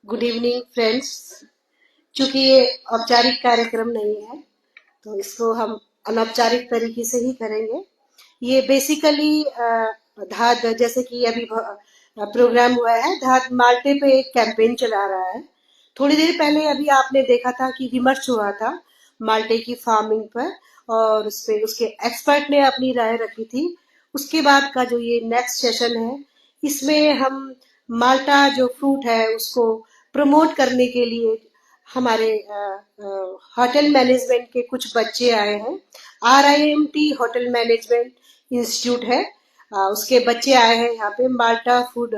Good evening friends. चूंकि ये औपचारिक कार्यक्रम नहीं है तो इसको हम अनौपचारिक तरीके से ही करेंगे। ये बेसिकली धाद, जैसे कि अभी प्रोग्राम हुआ है, धाद माल्टे पे एक कैंपेन चला रहा है। थोड़ी देर पहले अभी आपने देखा था कि विमर्श हुआ था माल्टे की फार्मिंग पर, और उस पे उसके एक्सपर्ट ने अपनी राय रखी थी। उसके बाद का जो ये नेक्स्ट सेशन है, इसमें हम माल्टा जो फ्रूट है उसको प्रमोट करने के लिए हमारे होटल मैनेजमेंट के कुछ बच्चे आए हैं। RIMT होटल मैनेजमेंट इंस्टीट्यूट है, उसके बच्चे आए हैं यहाँ पे माल्टा फूड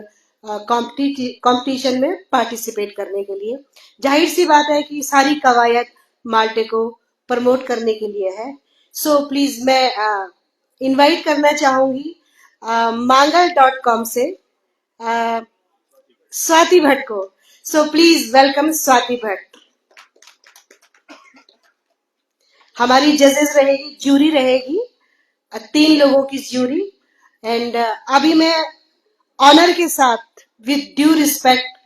कंपटीशन में पार्टिसिपेट करने के लिए। जाहिर सी बात है कि सारी कवायद माल्टे को प्रमोट करने के लिए है। सो प्लीज मैं इनवाइट करना चाहूंगी mangal.com से स्वाति भट्ट को। So please welcome Swati Bhatt. हमारी जजेस रहेगी, ज्यूरी रहेगी, 3 लोगों की ज्यूरी। एंड अभी मैं ऑनर के साथ विद ड्यू रिस्पेक्ट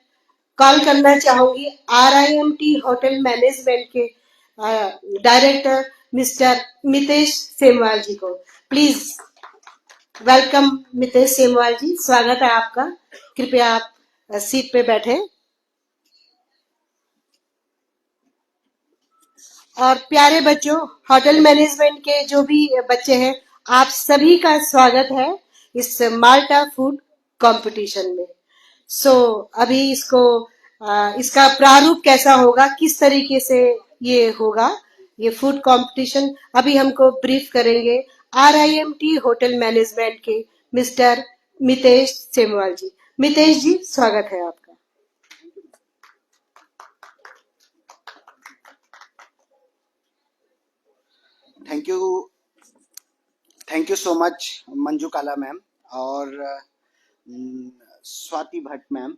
कॉल करना चाहूंगी RIMT होटल मैनेजमेंट के डायरेक्टर मिस्टर मितेश सेमवाल जी को। प्लीज वेलकम मितेश सेमवाल जी, स्वागत है आपका। कृपया आप सीट पे बैठे। और प्यारे बच्चों, होटल मैनेजमेंट के जो भी बच्चे हैं, आप सभी का स्वागत है इस माल्टा फूड कंपटीशन में। सो अभी इसका प्रारूप कैसा होगा, किस तरीके से ये होगा, ये फूड कंपटीशन अभी हमको ब्रीफ करेंगे RIMT होटल मैनेजमेंट के मिस्टर मितेश सेमवाल जी। मितेश जी, स्वागत है आपका। Thank you so much Manju काला मैम और स्वाति भट्ट मैम,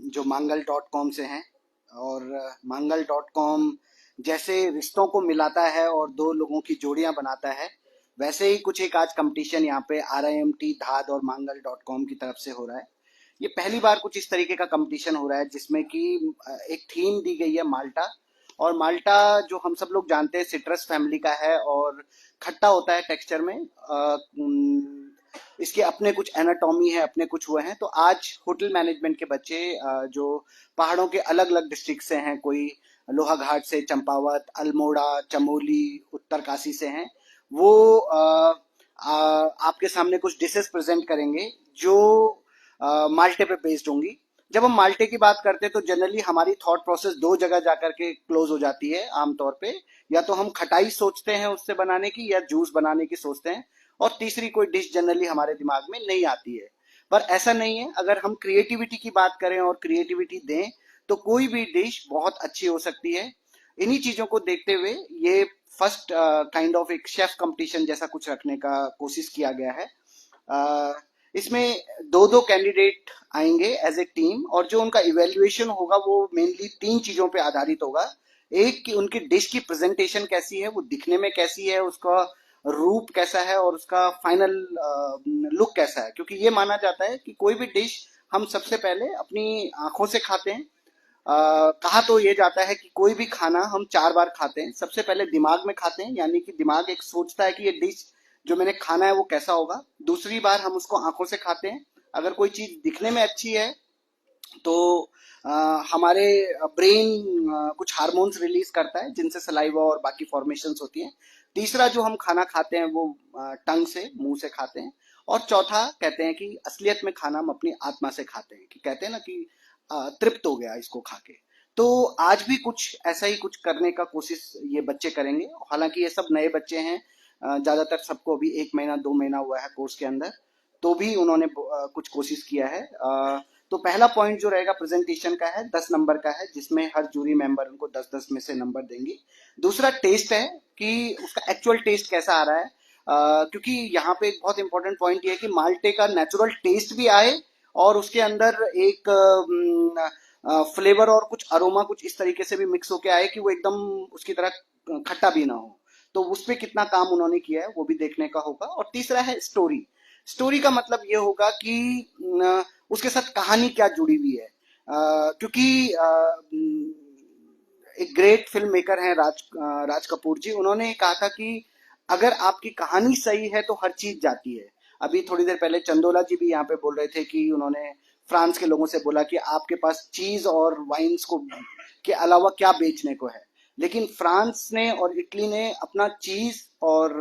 जो mangal.com से हैं। और mangal.com जैसे रिश्तों को मिलाता है और दो लोगों की जोड़ियां बनाता है, वैसे ही कुछ एक आज कंपटीशन यहाँ पे RIMT धाद और mangal.com की तरफ से हो रहा है। ये पहली बार कुछ इस तरीके का कंपटीशन हो रहा है जिसमें कि एक थीम दी गई है माल्टा। और माल्टा जो हम सब लोग जानते हैं सिट्रस फैमिली का है और खट्टा होता है टेक्सचर में। इसके अपने कुछ एनाटॉमी है, अपने कुछ हुए हैं। तो आज होटल मैनेजमेंट के बच्चे जो पहाड़ों के अलग अलग डिस्ट्रिक्ट से हैं, कोई लोहाघाट से, चंपावत, अल्मोड़ा, चमोली, उत्तरकाशी से हैं, वो आपके सामने कुछ डिशेस प्रेजेंट करेंगे जो माल्टे पे बेस्ड होंगी। जब हम माल्टे की बात करते हैं तो जनरली हमारी थॉट प्रोसेस दो जगह जाकर के क्लोज हो जाती है आमतौर पे। या तो हम खटाई सोचते हैं उससे बनाने की, या जूस बनाने की सोचते हैं, और तीसरी कोई डिश जनरली हमारे दिमाग में नहीं आती है। पर ऐसा नहीं है। अगर हम क्रिएटिविटी की बात करें और क्रिएटिविटी दें तो कोई भी डिश बहुत अच्छी हो सकती है। इन्हीं चीजों को देखते हुए ये फर्स्ट काइंड ऑफ एक शेफ कंपटीशन जैसा कुछ रखने का कोशिश किया गया है। इसमें दो दो कैंडिडेट आएंगे एज ए टीम, और जो उनका इवेल्युएशन होगा वो मेनली 3 चीजों पे आधारित होगा। एक कि उनकी डिश की प्रेजेंटेशन कैसी है, वो दिखने में कैसी है, उसका रूप कैसा है, और उसका फाइनल लुक कैसा है। क्योंकि ये माना जाता है कि कोई भी डिश हम सबसे पहले अपनी आंखों से खाते हैं। कहा तो ये जाता है कि कोई भी खाना हम 4 बार खाते हैं। सबसे पहले दिमाग में खाते हैं, यानी कि दिमाग एक सोचता है कि ये डिश जो मैंने खाना है वो कैसा होगा। दूसरी बार हम उसको आंखों से खाते हैं। अगर कोई चीज दिखने में अच्छी है तो हमारे ब्रेन कुछ हार्मोन्स रिलीज करता है जिनसे सलाइवा और बाकी फॉर्मेशंस होती हैं। तीसरा जो हम खाना खाते हैं वो टंग से, मुंह से खाते हैं। और चौथा कहते हैं कि असलियत में खाना हम अपनी आत्मा से खाते हैं, कि कहते हैं ना कि तृप्त हो गया इसको खा के। तो आज भी कुछ ऐसा ही कुछ करने का कोशिश ये बच्चे करेंगे। हालांकि ये सब नए बच्चे हैं, ज्यादातर सबको अभी 1 महीना 2 महीना हुआ है कोर्स के अंदर, तो भी उन्होंने कुछ कोशिश किया है। तो पहला पॉइंट जो रहेगा प्रेजेंटेशन का है, 10 नंबर का है, जिसमें हर जूरी मेंबर उनको 10-10 में से नंबर देंगी। दूसरा टेस्ट है कि उसका एक्चुअल टेस्ट कैसा आ रहा है। क्योंकि यहाँ पे एक बहुत इंपॉर्टेंट पॉइंट ये है कि माल्टे का नेचुरल टेस्ट भी आए और उसके अंदर एक फ्लेवर और कुछ अरोमा कुछ इस तरीके से भी मिक्स होके आए कि वो एकदम उसकी तरह खट्टा भी ना हो। तो उस पर कितना काम उन्होंने किया है वो भी देखने का होगा। और तीसरा है स्टोरी। स्टोरी का मतलब ये होगा कि उसके साथ कहानी क्या जुड़ी हुई है। क्योंकि एक ग्रेट फिल्म मेकर हैं राज कपूर जी, उन्होंने कहा था कि अगर आपकी कहानी सही है तो हर चीज जाती है। अभी थोड़ी देर पहले चंदोला जी भी यहाँ पे बोल रहे थे कि उन्होंने फ्रांस के लोगों से बोला कि आपके पास चीज और वाइन्स को के अलावा क्या बेचने को है, लेकिन फ्रांस ने और इटली ने अपना चीज और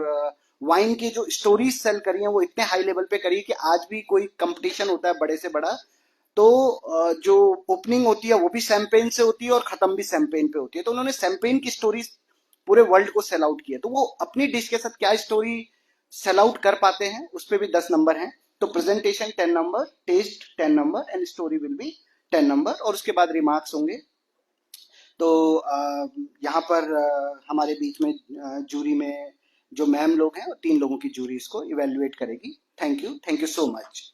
वाइन की जो स्टोरीज सेल करी हैं वो इतने हाई लेवल पे करी कि आज भी कोई कंपटीशन होता है बड़े से बड़ा, तो जो ओपनिंग होती है वो भी शैंपेन से होती है और खत्म भी शैंपेन पे होती है। तो उन्होंने शैंपेन की स्टोरी पूरे वर्ल्ड को सेल आउट किया, तो वो अपनी डिश के साथ क्या स्टोरी सेल आउट कर पाते हैं उस पर भी 10 नंबर हैं। तो presentation 10 number, test 10 number and story will be 10 number, और उसके बाद रिमार्क्स होंगे। तो यहाँ पर हमारे बीच में जूरी में जो मैम लोग हैं, 3 लोगों की जूरी इसको इवेल्युएट करेगी। Thank you so much.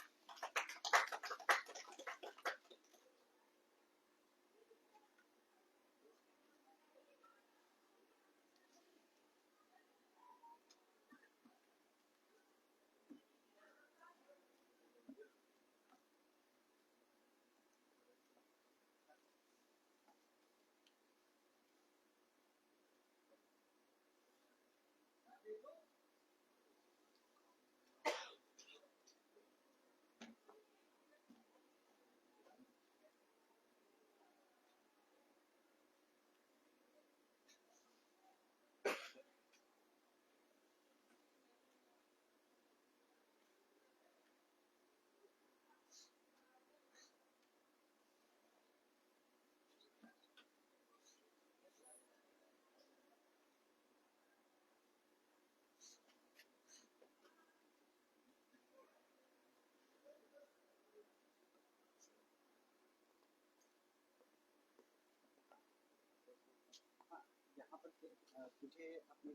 यहाँ पर तुझे अपने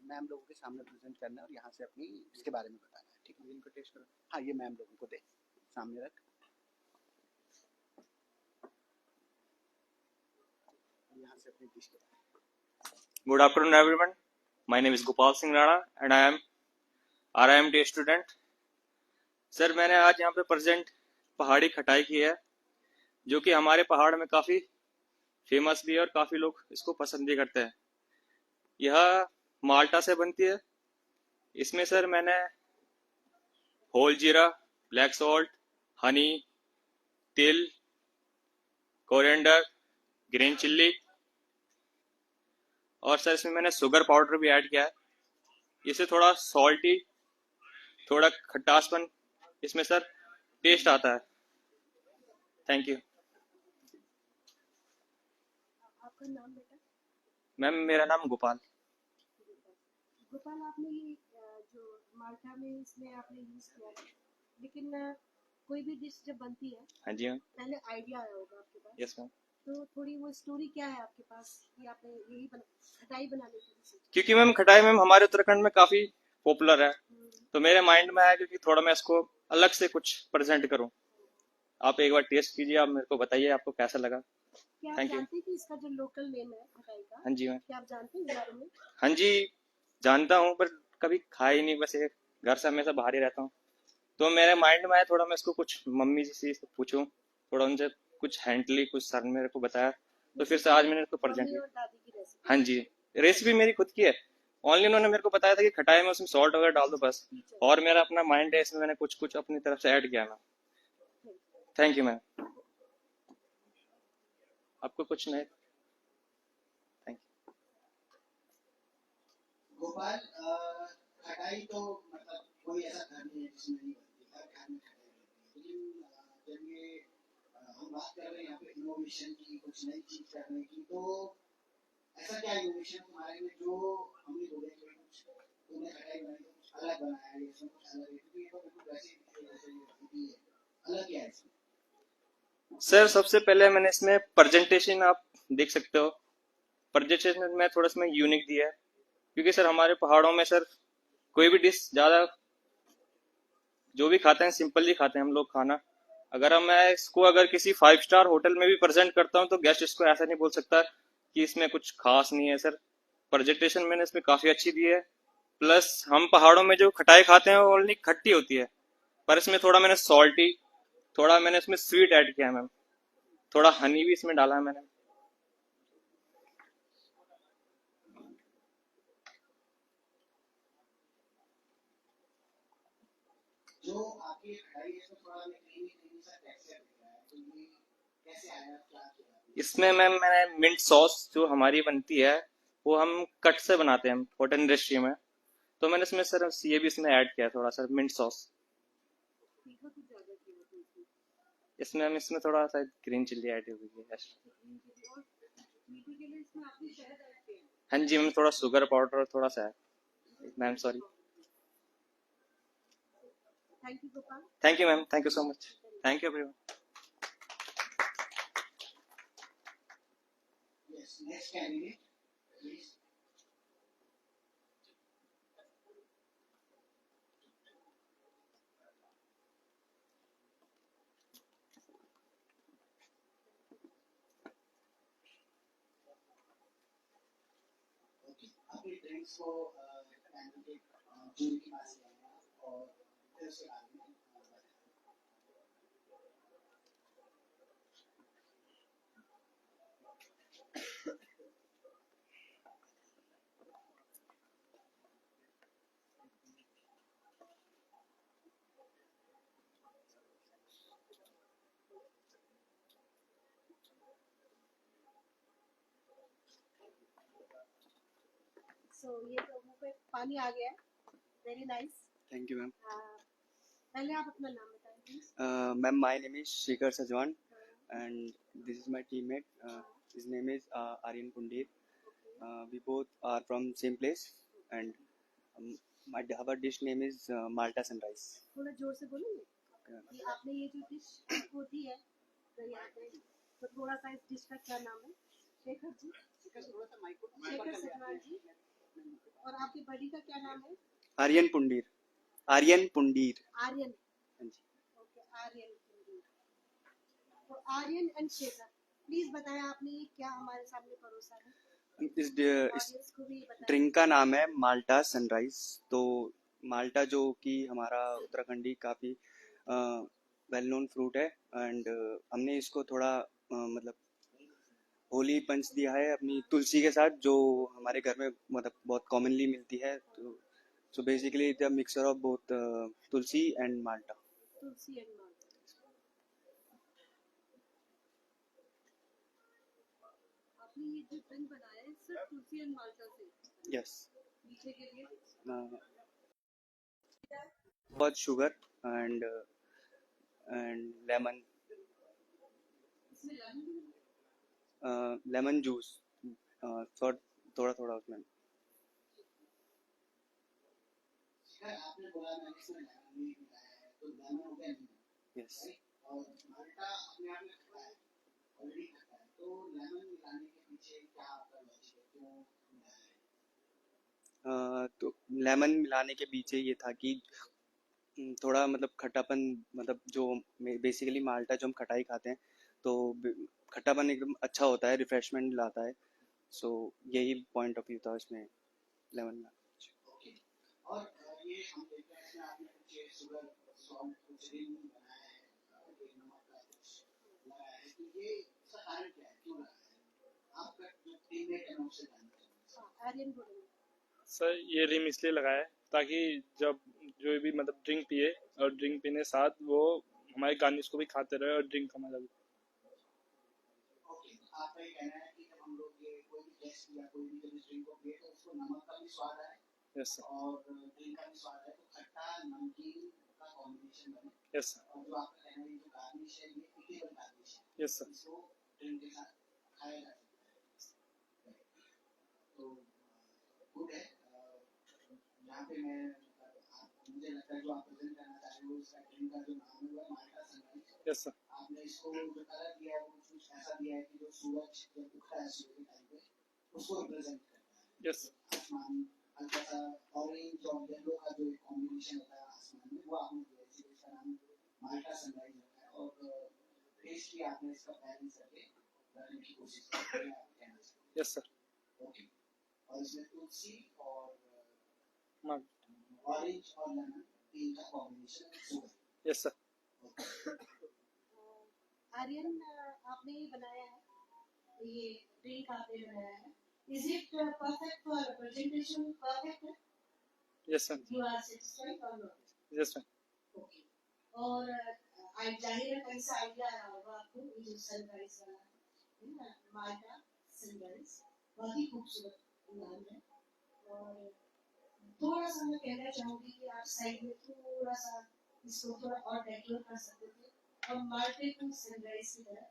मैम लोगों के सामने प्रेजेंट करना है और यहाँ से अपनी इसके बारे में बताना है, ठीक है? इनको टेस्ट करो। हाँ, ये मैम लोगों को दे, सामने रख, और यहाँ से अपनी डिश के बारे में। Good afternoon, everyone. My name is Gopal Singh Rana and I am RIMT student. Sir, मैंने आज यहाँ पे प्रेजेंट पहाड़ी खटाई की है, जो कि हमारे पहाड़ में काफ़ी फेमस भी है और काफ़ी लोग इसको पसंद भी करते हैं। यह माल्टा से बनती है। इसमें सर मैंने होल जीरा, ब्लैक सॉल्ट, हनी, तिल, कोरिएंडर, ग्रीन चिल्ली और सर इसमें मैंने शुगर पाउडर भी ऐड किया है। इससे थोड़ा सॉल्टी, थोड़ा खट्टासपन इसमें सर टेस्ट आता है। थैंक यू आपका नाम बेटा? मैम, मेरा नाम गोपाल। गोपाल, आपने ये जो माल्टा में इसमें आपने यूज किया है, लेकिन कोई भी डिश जब बनती है हाँ जी मैम। पहले आइडिया आया होगा आपके पास। Yes ma'am. तो थोड़ी वो स्टोरी क्या है आपके पास कि आपने यही खटाई बनाने की सोची? क्योंकि मैम खटाई मैम हमारे उत्तराखंड में काफ़ी पॉपुलर है, तो मेरे माइंड में आया क्योंकि थोड़ा मैं इसको अलग से कुछ प्रेजेंट करूं। आप एक बार टेस्ट कीजिए, आप मेरे को बताइए आपको कैसा लगा। क्या आप थैंक यू। जानते हैं कि इसका जो लोकल नेम है खटाई का, हाँ जी मैम। क्या आप जानते हैं इस बारे में? हाँ जी, जानता हूँ, पर कभी खाया ही नहीं, वैसे घर से हमेशा बाहर ही रहता हूँ। तो मेरे माइंड में आया थोड़ा मैं इसको कुछ मम्मी जी से पूछूं, थोड़ा उनसे कुछ हैंडली कुछ सर ने मेरे को बताया, तो फिर से आज मैंने इसको प्रेजेंट मम्मी किया। और दादी की रेसिपी? हाँ जी, रेसिपी मेरी खुद की है। ओनली उन्होंने मेरे को बताया था कि खटाई में उसमें सॉल्ट वगैरह डाल दो बस, और मेरा अपना माइंड है, इसमें मैंने कुछ कुछ अपनी तरफ से ऐड किया मैम। Thank you ma'am. आपको कुछ नहीं? Thank you. गोपाल, खटाई तो मतलब कोई ऐसा घर नहीं है जिसमें नहीं बनती, हर घर में खटाई बनती है। लेकिन जब ये हम बात कर रहे हैं यहाँ पे इनोवेशन की, कुछ नई चीज करने की, तो ऐसा क्या इनोवेशन तुम्हारे में जो हमने बोले कि कुछ तुमने खटाई बनाई तो कुछ अलग बनाया है, इसमें कुछ अलग है? क्योंकि ये तो बिल्कुल वैसे ही जैसे ये होती है, अलग क्या है इसमें? सर, सबसे पहले मैंने इसमें प्रेजेंटेशन आप देख सकते हो। प्रेजेंटेशन में थोड़ा इसमें यूनिक दिया है, क्योंकि सर हमारे पहाड़ों में सर कोई भी डिश ज़्यादा जो भी खाते हैं सिंपल ही खाते हैं हम लोग खाना। मैं इसको अगर किसी 5 स्टार होटल में भी प्रेजेंट करता हूँ तो गेस्ट इसको ऐसा नहीं बोल सकता कि इसमें कुछ खास नहीं है। सर प्रेजेंटेशन मैंने इसमें काफ़ी अच्छी दी है। प्लस हम पहाड़ों में जो खटाई खाते हैं वो ओनली खट्टी होती है, पर इसमें थोड़ा मैंने सॉल्टी, थोड़ा मैंने इसमें स्वीट ऐड किया है मैम। थोड़ा हनी भी इसमें डाला है मैंने। जो आपकी खटाई है इसमें थोड़ा हमें क्रीमी क्रीमी सा टेक्सचर दिख रहा है, तो ये कैसे आया, क्या किया? इसमें मैम मैंने मिंट सॉस जो हमारी बनती है वो हम कट से बनाते हैं होटल इंडस्ट्री में, तो मैंने इसमें सर ये भी इसमें ऐड किया है थोड़ा सा मिंट सॉस। इसमें हम इसमें थोड़ा सा ग्रीन चिल्ली ऐड हुई है। हाँ जी मैम, थोड़ा शुगर पाउडर थोड़ा सा है ma'am, sorry. Thank you ma'am, thank you so much, thank you everyone. Yes, next candidate, please. Okay, आपके ड्रिंक्स को कैंडिडेट जूरी के पास ले आएगा और फिर उसके बाद में सो ये तो मुंह पे पानी आ गया है। Very nice. Thank you ma'am. पहले आप अपना नाम बताएं please. Ma'am my name is Shikhar Sajwan and this is my teammate. His name is Aryan Pundir. We both are from same place and our dish name is Malta Sunrise. थोड़ा जोर से बोलेंगे कि आपने ये जो डिश होती है तो यहाँ पे, तो थोड़ा सा इस डिश का क्या नाम है? शेखर जी, शेखर सजवान जी। और आपकी बड़ी का क्या नाम है? Aryan Pundir. Aryan Pundir. Aryan. हाँ जी। ओके, आर्यन। तो आर्यन एंड शेखर, प्लीज बताएं आपने ये क्या हमारे सामने परोसा है? इस ऑडियंस को भी बताएं। ड्रिंक का नाम है माल्टा सनराइज। तो माल्टा जो कि हमारा उत्तराखंडी काफ़ी वेल नोन फ्रूट है एंड हमने इसको थोड़ा मतलब होली पंच दिया है अपनी तुलसी के साथ, जो हमारे घर में मतलब बहुत कॉमनली मिलती है। तो so basically the mixture of both tulsi and malta. Tulsi and malta. आपने ये जो ड्रिंक बनाया है सिर्फ तुलसी एंड माल्टा से? यस। मीठे के लिए बहुत शुगर एंड लेमन, इसमें लेमन भी लेमन जूस थोड़ा थोड़ा उसमें। आपने बोला मैंने इसमें लेमन भी मिलाया है, तो लेमन हो गया नहीं। यस। और माल्टा अपने आप में खट्टा है, ऑलरेडी खट्टा है, तो लेमन मिलाने के पीछे क्या आपका लॉजिक है, क्यों मिलाया है? तो लेमन मिलाने के पीछे ये था कि थोड़ा मतलब खट्टापन, मतलब जो बेसिकली माल्टा जो हम खटाई खाते हैं तो खट्टापन एकदम अच्छा होता है, रिफ्रेशमेंट लाता है। सो यही पॉइंट ऑफ व्यू था इसमें लेमन में। ओके, और ये हम देखते हैं इसमें आपने कुछ शुगर सॉल्ट कुछ रिंग बनाया है, ये नमक का कुछ लगाया है, तो ये इसका कारण क्या है, क्यों लगाया है? आपका जो टीममेट है मैं उससे जानना चाहूँगा। आर्यन बोलेंगे। सर ये रिम इसलिए लगाया है ताकि जब जो भी मतलब ड्रिंक पिए और ड्रिंक पीने साथ वो हमारे गार्निश को भी खाते रहे और ड्रिंक का मजा भी। ओके, आपका ये कहना है कि जब हम लोग ये कोई भी गेस्ट या कोई भी जब इस ड्रिंक को पिए तो उसको नमक का भी स्वाद आए यस सर। और ड्रिंक का भी स्वाद है, तो खट्टा नमकीन का कॉम्बिनेशन बने। Yes sir. और जो आपका कहना है जो गार्निश है ये इक्वल गार्निश है। Yes sir. इसको ड्रिंक के साथ खाया जा सकता है। तो गुड है। यहाँ पे मैं मुझे लगता है जो आप प्रेजेंट करना चाह रहे हो इसका ड्रिंक का जो नाम है वो है माल्टा सनराइज। Yes sir. आपने इसको जो कलर दिया है वो कुछ ऐसा दिया है कि जो सूरज जब उगता है सूर्य के टाइम पे उसको रिप्रेजेंट करता है। Yes sir. आसमान हल्का सा ऑरेंज और येलो का जो एक कॉम्बिनेशन होता है आसमान में वो आपने दिया है, इसलिए इसका नाम माल्टा सनराइज रखा है। और टेस्ट भी आपने इसका बैलेंस करके रखने की कोशिश की है, आप कहना चाहिए। Yes sir. ओके, और इसमें तुलसी और माल। ऑरेंज और लेमन तीन का कॉम्बिनेशन है। Yes sir. आर्यन आपने ये बनाया है, ये ड्रिंक आपने बनाया है, is it perfect for presentation? Perfect है? Yes ma'am. You are satisfied और नॉट? Yes ma'am. ओके। और आई जाहिर है कैसा आइडिया आया होगा आपको, ये जो सनराइज वाला है ना, माल्टा सनराइज, बहुत ही खूबसूरत नाम है। और थोड़ा सा मैं कहना चाहूंगी कि आप साइड में थोड़ा सा इसको थोड़ा और डेकोरेट कर सकते थे और माल्टे को सनराइज की तरह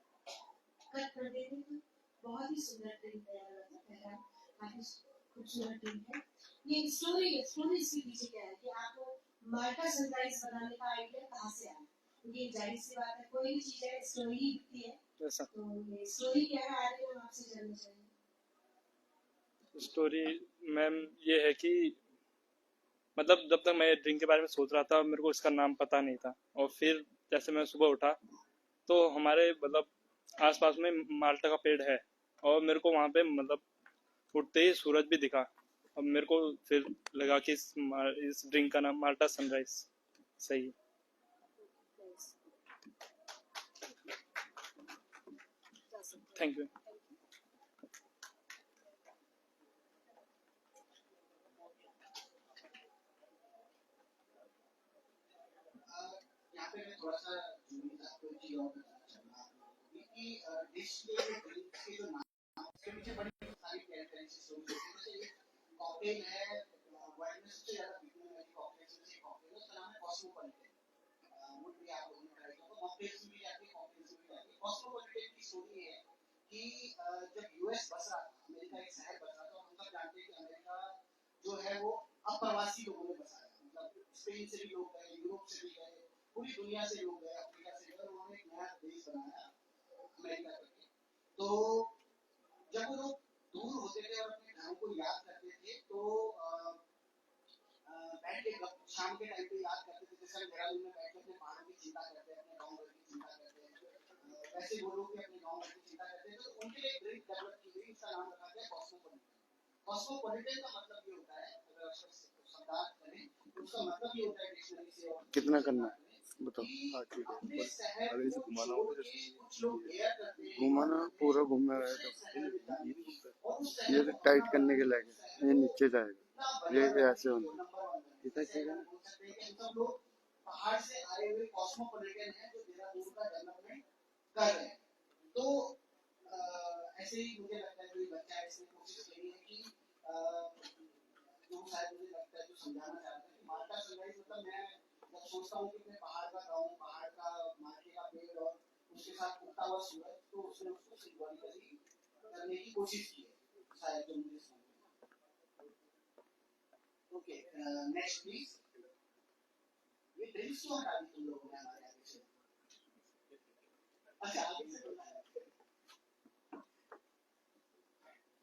कट कर देते तो बहुत ही सुंदर ड्रिंक तैयार होता। पहला काफी खूबसूरत ड्रिंक है। ये स्टोरी इसके पीछे क्या है कि आपको माल्टा सनराइज बनाने का आइडिया कहाँ से आया? ये जाहिर सी बात है, कोई भी चीज है स्टोरी ही दिखती है। Yes ma'am. तो ये स्टोरी क्या है आगे हम आपसे जानना चाहेंगे। स्टोरी मैम ये है कि मतलब जब तक मैं ड्रिंक के बारे में सोच रहा था मेरे को इसका नाम पता नहीं था, और फिर जैसे मैं सुबह उठा तो हमारे मतलब आसपास में माल्टा का पेड़ है, और मेरे को वहाँ पे मतलब उठते ही सूरज भी दिखा। अब मेरे को फिर लगा कि इस ड्रिंक का नाम माल्टा सनराइज सही है। Thank you. यहाँ पे मैं थोड़ा सा आपको एक चीज और बताना चाहूंगा आप लोगों को कि डिश के ड्रिंक के जो नाम है उसके पीछे बड़ी सारी कैरेक्टरिस्टिक्स होती है। जैसे एक कॉकटेल है, वर्ल्ड में सबसे ज्यादा बिकने वाली कॉकटेल में से कॉकटेल है, उसका नाम है कॉस्मोपॉलिटन। वो भी आप लोगों ने ट्राई किया होगा, मॉकटेल्स में भी जाती है, कॉकटेल्स में भी जाती है। कॉस्मोपॉलिटन की स्टोरी ये है कि जब यूएस बस रहा था, अमेरिका एक शहर बस रहा था, हम सब जानते हैं कि अमेरिका जो है वो अप्रवासी लोगों ने बसाया, मतलब स्पेन से भी लोग गए, यूरोप से भी गए, पूरी दुनिया से लोग गए, अफ्रीका से गए, उन्होंने एक नया देश बनाया अमेरिका करके। तो जब वो लोग दूर होते थे और अपने घरों को याद करते थे तो बैठ के शाम के टाइम पे याद करते थे, जैसे देहरादून में बैठ के अपने पहाड़ों की चिंता करते हैं, अपने गाँव घर की चिंता करते हैं, वैसे वो लोग भी अपने गाँव घर की चिंता करते हैं। तो उनके लिए एक ड्रिंक डेवलप की गई, उसका नाम रखा गया कॉस्मोपॉलिटन। कॉस्मोपॉलिटन का मतलब ये होता है, अगर शब्दार्थ करें तो उसका मतलब ये होता है डिक्शनरी से और कितना करना है बताओ। हाँ ठीक है, अभी से घुमाना छोड़ होगा, के कुछ लोग एयर करते हैं, घुमाना पूरा घूमना है तो ये टाइट करने के लायक ये नीचे जाएगा, ये ऐसे होना इतना चीज है। सब लोग पहाड़ से आए हुए कॉस्मोपॉलिटन है जो देहरादून का डेवलपमेंट कर रहे हैं। तो ऐसे ही मुझे लगता है कोई बच्चा इसने कोशिश करी है कि जो शायद मुझे लगता है जो समझाना चाहता है कि माल्टा सनराइज मतलब मैं जब सोचता हूँ कि मैं पहाड़ का गाँव, पहाड़ का माल्टे का पेड़ और उसके साथ उगता हुआ सूरज, तो उसने उसको सिंबॉलिकली करने की कोशिश की है शायद, जो मुझे समझ में। Okay, next please. ये ड्रिंक्स क्यों हटा दी तुम लोगों ने हमारे आगे से? अच्छा, आगे से बोलना है।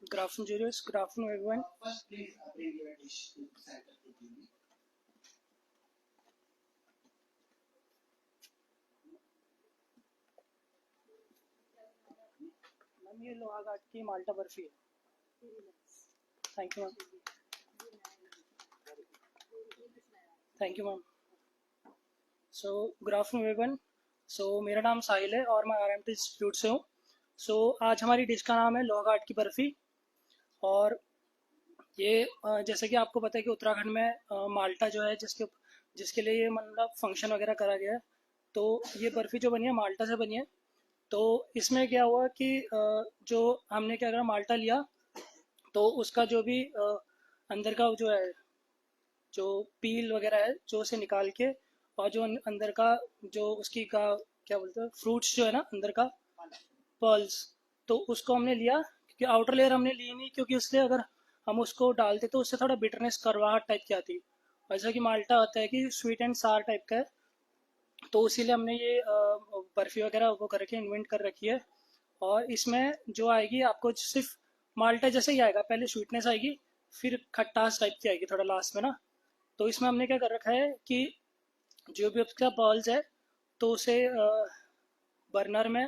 Good afternoon, jurors. Good afternoon, everyone. First, please bring your dish to the center to TV. Ma'am ये लोहाघाट की माल्टा बर्फी है। Thank you ma'am. Thank you ma'am. So good afternoon everyone. So मेरा नाम साहिल है और मैं आरएमटी इंस्टीट्यूट से हूँ। सो आज हमारी डिश का नाम है लोहाघाट की बर्फी। और ये जैसे कि आपको पता है कि उत्तराखंड में माल्टा जो है जिसके लिए ये मतलब फंक्शन वगैरह करा गया है, तो ये बर्फ़ी जो बनी है माल्टा से बनी है। तो इसमें क्या हुआ कि जो हमने क्या करा, माल्टा लिया तो उसका जो भी अंदर का जो है, जो पील वगैरह है, जो उसे निकाल के, और जो अंदर का जो उसकी का क्या बोलते हैं, फ्रूट्स जो है ना अंदर का, पर्ल्स, तो उसको हमने लिया। क्योंकि आउटर लेयर हमने ली नहीं, क्योंकि इसलिए अगर हम उसको डालते तो उससे थोड़ा बिटरनेस, करवाहट टाइप की आती। वैसा कि माल्टा होता है कि स्वीट एंड सार टाइप का है, तो इसीलिए हमने ये बर्फ़ी वगैरह वो करके इन्वेंट कर रखी है। और इसमें जो आएगी आपको सिर्फ माल्टा जैसे ही आएगा, पहले स्वीटनेस आएगी फिर खट्टास टाइप की आएगी थोड़ा लास्ट में ना। तो इसमें हमने क्या कर रखा है कि जो भी उसका पर्ल्स है तो उसे बर्नर में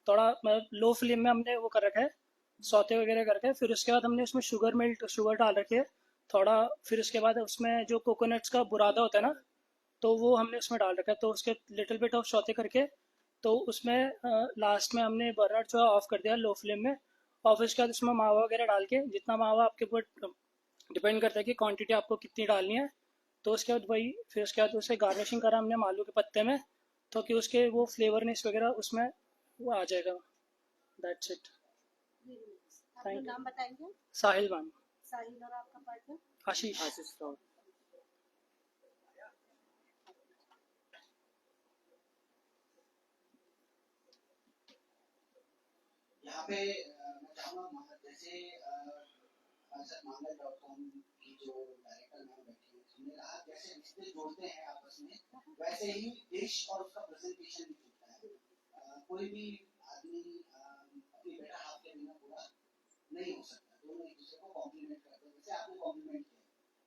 थोड़ा मतलब लो फ्लेम में हमने वो कर रखा है, सौते वगैरह करके। फिर उसके बाद हमने उसमें शुगर डाल रखी है थोड़ा। फिर उसके बाद उसमें जो कोकोनट्स का बुरादा होता है ना, तो वो हमने उसमें डाल रखा है। तो उसके लिटिल बिट ऑफ सौते करके तो उसमें लास्ट में हमने बर्नर जो है ऑफ कर दिया लो फ्लेम में, और फिर उसके बाद उसमें मावा वगैरह डाल के, जितना मावा आपके ऊपर डिपेंड करता है कि क्वांटिटी आपको कितनी डालनी है, तो उसके बाद वही फिर उसके बाद उसे गार्निशिंग करा हमने आलू के पत्ते में, तो कि उसके वो फ्लेवरनेस वगैरह उसमें वो आ जाएगा। That's it. अपना थैंक यू। नाम बताएंगे? साहिल मैम। साहिल, और आपका पार्टनर? आशीष। यहाँ पे मैं चाहूँगा जैसे सर मांगल.com की जो डायरेक्टर मैम बैठी है, हमने कहा जैसे रिश्ते जोड़ते हैं आपस में, वैसे ही डिश और उसका प्रेजेंटेशन भी जुड़ता है। कोई भी आदमी अपनी बेटा हाथ के बिना पूरा नहीं हो सकता, दोनों एक दूसरे को कॉम्प्लीमेंट करते हैं, जैसे आपने कॉम्प्लीमेंट किया,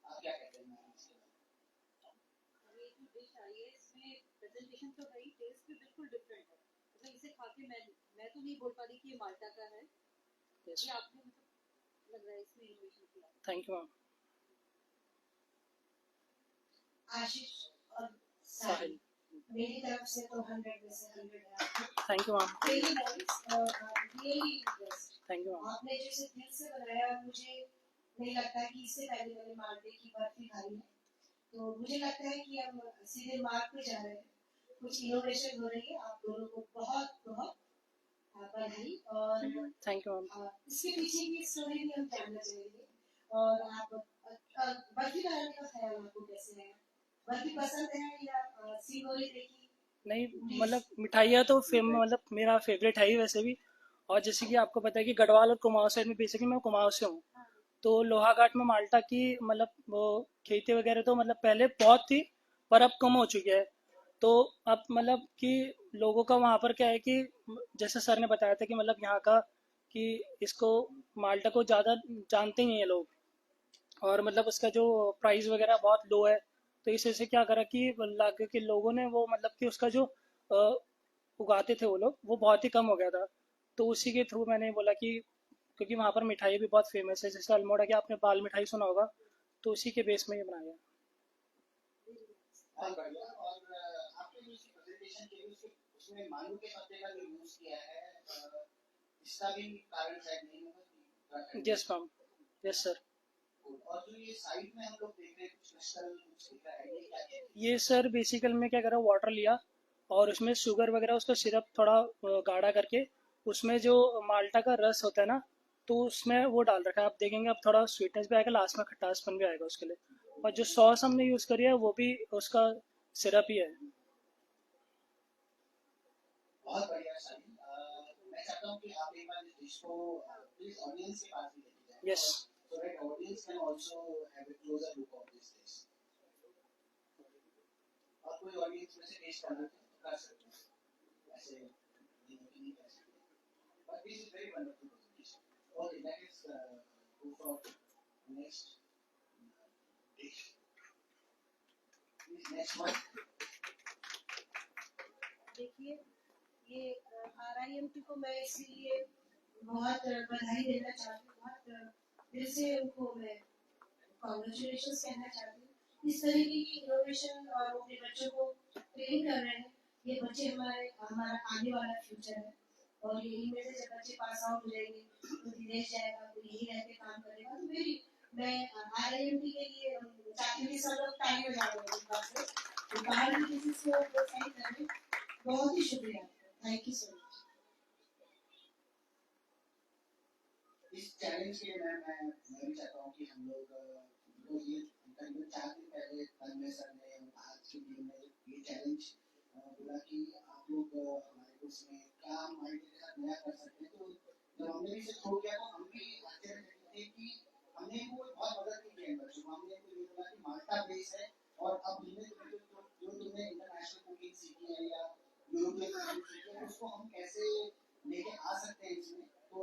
आप क्या कहते हैं मैम इसके बारे में? ये जो डिश आई है इसमें प्रेजेंटेशन तो है ही, टेस्ट भी बिल्कुल डिफरेंट है। मतलब इसे खा के मैं तो नहीं बोल पा रही कि ये माल्टा का है। ये आपने मतलब लग रहा है इसमें इनोवेशन किया। Thank you ma'am. आशीष और साहिल। साहिल, मेरी तरफ से तो 100 में से 100 है आपको। Thank you ma'am. Really nice, really interest. Thank you ma'am. आपने जैसे दिल से बनाया, मुझे नहीं लगता कि इससे पहले मैंने माल्टे की बर्फी खाई है, तो मुझे लगता है कि हम सीधे मार्ग पे जा रहे हैं, कुछ इनोवेशन हो रही है। आप दोनों को बहुत बहुत बधाई। और थैंक यू मैम। इसके पीछे की स्टोरी भी हम जानना चाहेंगे। और आप बर्फी बनाने का ख्याल आपको कैसे है? बर्फी पसंद है या सिंगोरी देखी? नहीं, मतलब मिठाइयाँ तो मतलब मेरा फेवरेट है ही वैसे भी। और जैसे कि आपको पता है कि गढ़वाल और कुमाऊं साइड में, बेसिकली मैं कुमाऊं से हूँ, तो लोहाघाट में माल्टा की मतलब वो खेती वगैरह तो मतलब पहले बहुत थी, पर अब कम हो चुकी है। तो अब मतलब कि लोगों का वहाँ पर क्या है कि जैसे सर ने बताया था कि मतलब यहाँ का कि इसको माल्टा को ज़्यादा जानते नहीं है लोग, और मतलब उसका जो प्राइस वगैरह बहुत लो है, तो इस वजह से क्या करा कि लागे के लोगों ने वो मतलब कि उसका जो उगाते थे वो लोग, वो बहुत ही कम हो गया था। तो उसी के थ्रू मैंने बोला कि क्योंकि वहाँ पर मिठाई भी बहुत फेमस है, जैसे अल्मोड़ा की आपने बाल मिठाई सुना होगा, तो उसी के बेस में ये बनाया। बहुत बढ़िया। और आपने जो इसकी प्रेजेंटेशन की उसमें मालू के पत्ते का जो यूज किया है, इसका भी कारण शायद नहीं होगा? Yes ma'am, yes sir. और जो ये साइड में हम लोग देख रहे हैं कुछ क्रिस्टल कुछ दिख रहा है, ये क्या है? ये सर बेसिकल में क्या करा, वाटर लिया और उसमें शुगर वगैरह उसका सिरप थोड़ा गाढ़ा करके, उसमें जो माल्टा का रस होता है ना, तो उसमें वो डाल रखा है। आप देखेंगे अब थोड़ा स्वीटनेस भी आएगा, लास्ट में खट्टासपन भी आएगा उसके लिए। और जो सॉस हमने यूज़ करी है वो भी उसका सिरप ही है। बहुत बढ़िया साहिल। मैं चाहता हूँ कि आप एक बार इस डिश को प्लीज ऑडियंस के पास भी लेके जाएं। Yes. So that audience can also have a closer look of this dish. और कोई ऑडियंस में से टेस्ट करना चाहे तो कर सकते हैं, ऐसे नहीं कर सकते। But this is very wonderful presentation. Okay, that is go for next dish. Please next one. देखिए, ये RIMT को मैं इसलिए बहुत बधाई देना चाहती हूँ, बहुत दिल से उनको मैं कांग्रेचुलेशंस कहना चाहती हूँ। इस तरीके की इनोवेशन और अपने बच्चों को ट्रेन कर रहे हैं। ये बच्चे हमारा आने वाला फ्यूचर है, और ये इनमें से जब बच्चे पास आउट हो जाएंगे तो विदेश जाएगा, तो यही रह के काम करेगा। तो मैं RIMT के लिए चाहती हूँ कि सब लोग ताली बजाएंगे, तो बाहर की किसी से प्रोत्साहित करें। बहुत ही शुक्रिया, थैंक यू सो मच। इस चैलेंज के लिए मैं भी चाहता हूँ कि हम लोग ये तकरीबन 4 दिन पहले तन्मय सर ने आज की टीम ने ये चैलेंज बोला कि आप लोग हमारे कोर्स में क्या हम आईटी के साथ नया कर सकते हैं। तो जब हमने भी इसे थ्रो किया तो हम भी आश्चर्यचकित थे कि हमने वो बहुत मदद की है बच्चों को। हमने तो ये बोला कि माल्टा बेस है, और अब धीमे-धीमे जो तुमने इंटरनेशनल कुकिंग सीखी है या यूरोपियन कुकिंग सीखी है, उसको हम कैसे लेके आ सकते हैं इसमें। तो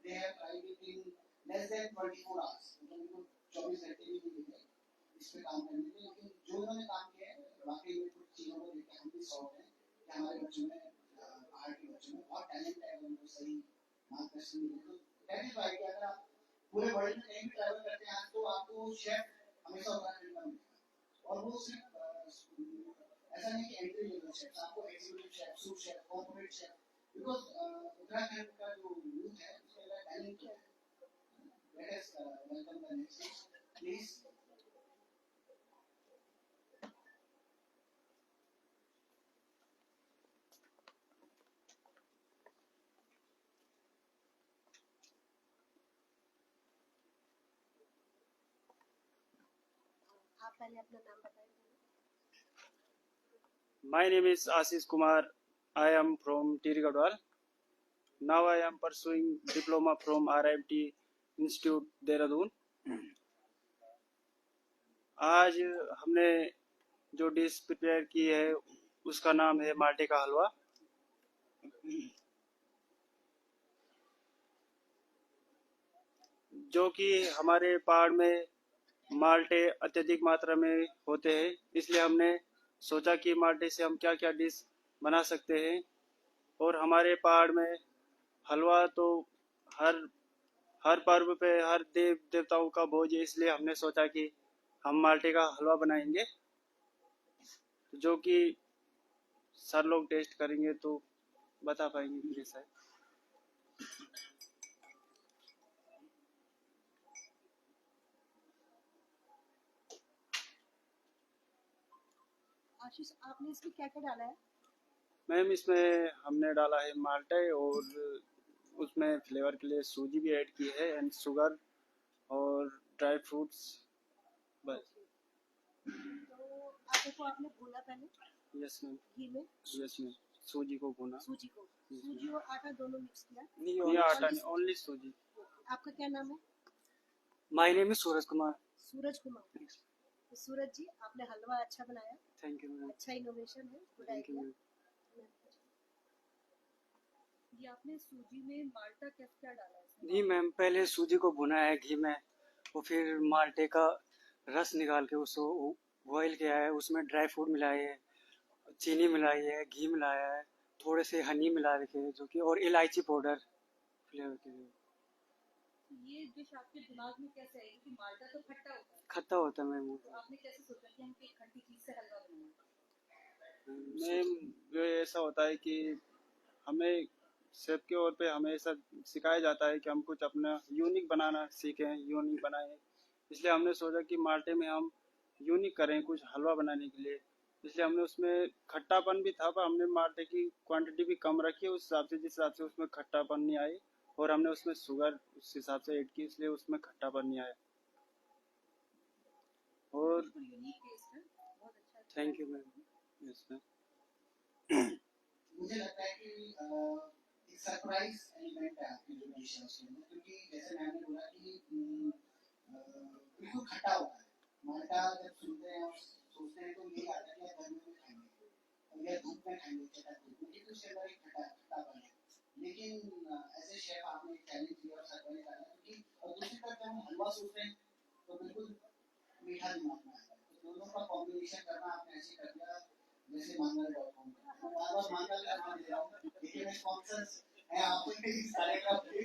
they have tried it in less than 24 hours. मतलब उनको 24 घंटे भी नहीं मिले इस पे काम करने के। लेकिन जो उन्होंने काम किया है वाकई में कुछ चीज़ों को देख के हम भी शौक हैं कि हमारे बच्चों में बाहर के बच्चों में बहुत टैलेंट है, उनको सही मार्गदर्शन मिले। तो दैट इज वाई कि अगर आप पूरे वर्ल्ड में कहीं भी ट्रैवल करते हैं तो आपको शेफ हमेशा उत्तराखंड का मिलेगा, और वो सिर्फ ऐसा नहीं कि एंट्री लेवल शेफ, आपको executive chef, soup chef, corporate chef, because Uttarakhand का जो यूथ है उसके अंदर टैलेंट है. Let us welcome the next please. आप पहले अपना नाम बताएं. My name is Ashish Kumar. I am from Tiri Gadwal. Now I am pursuing diploma from RIMT Institute, Dehradun. आज हमने जो डिश प्रिपेयर की है उसका नाम है माल्टे का हलवा. जो कि हमारे पहाड़ में माल्टे अत्यधिक मात्रा में होते हैं, इसलिए हमने सोचा कि माल्टे से हम क्या क्या डिश बना सकते हैं. और हमारे पहाड़ में हलवा तो हर पर्व पे हर देव देवताओं का भोज है, इसलिए हमने सोचा कि हम माल्टे का हलवा बनाएंगे, जो कि सर लोग टेस्ट करेंगे तो बता पाएंगे कि कैसा है. आशीष, आपने इसमें क्या क्या डाला है? मैम इसमें हमने डाला है माल्टे और उसमें फ्लेवर के लिए सूजी भी ऐड की है एंड शुगर और ड्राई फ्रूट्स बस. तो आटे को आपने भूना पहले यस मैम. घी में, यस मैम. सूजी को भुना. सूजी और आटा दोनों मिक्स किया. नहीं आटा नहीं, ओनली सूजी. आपका क्या नाम है? My name is Suraj Kumar. Suraj Kumar. तो सूरज जी, आपने हलवा अच्छा बनाया. Thank you ma'am. अच्छा इनोवेशन है, good thank you idea. Ma'am. ये आपने सूजी में माल्टा क्या क्या डाला है इसमें? नहीं मैम, पहले सूजी को भुना है घी में और फिर माल्टे का रस निकाल के उसको बॉईल किया है, उसमें ड्राई फ्रूट मिलाए है, चीनी मिलाई है, घी मिलाया है, थोड़े से हनी मिला रखे हैं जो कि, और इलायची पाउडर फ्लेवर के लिए. ये डिश आपके दिमाग में कैसे आई? क्योंकि माल्टा तो खट्टा होता है, खट्टा होता है मैम. तो आपने कैसे सोचा कि हम एक खट्टी चीज से हलवा बनाएं? मैम ये ऐसा होता है कि हमें शेफ के ओर पे हमें ऐसा सिखाया जाता है कि हम कुछ अपना यूनिक बनाना सीखें, यूनिक बनाएं. इसलिए हमने सोचा कि माल्टे में हम यूनिक करें कुछ हलवा बनाने के लिए. इसलिए हमने उसमें खट्टापन भी था, पर हमने माल्टे की क्वांटिटी भी कम रखी है उस हिसाब से, जिस हिसाब से उसमें खट्टापन नहीं आए, और हमने उसमें शुगर उस हिसाब से ऐड की, इसलिए उसमें खट्टापन नहीं आया. और बिल्कुल यूनिक टेस्ट है, बहुत अच्छा. Thank you ma'am. Yes ma'am. मुझे लगता है कि एक सरप्राइज एलिमेंट है आपकी जो डिश है उसके अंदर, क्योंकि जैसे मैंने बोला कि बिल्कुल खट्टा होता है. माल्टा जब सुनते हैं और सोचते हैं तो ये आता है कि गर्मी में खाएंगे और या धूप में खाएंगे, चटक धूप में, लेकिन उसके अंदर एक खट्टापन है. लेकिन ऐसे शेफ आपने चैलेंज किया और सरप्राइज डाला, क्योंकि और दूसरी तरफ जब हम हलवा सोचते हैं तो बिल्कुल मीठा दिमाग में आता है. तो दोनों का कॉम्बिनेशन करना आपने ऐसे कर दिया जैसे mangal.com. बार बार मांगल का नाम ले रहा हूँ, लेकिन स्पॉन्सर्स हैं आपके इस कार्यक्रम के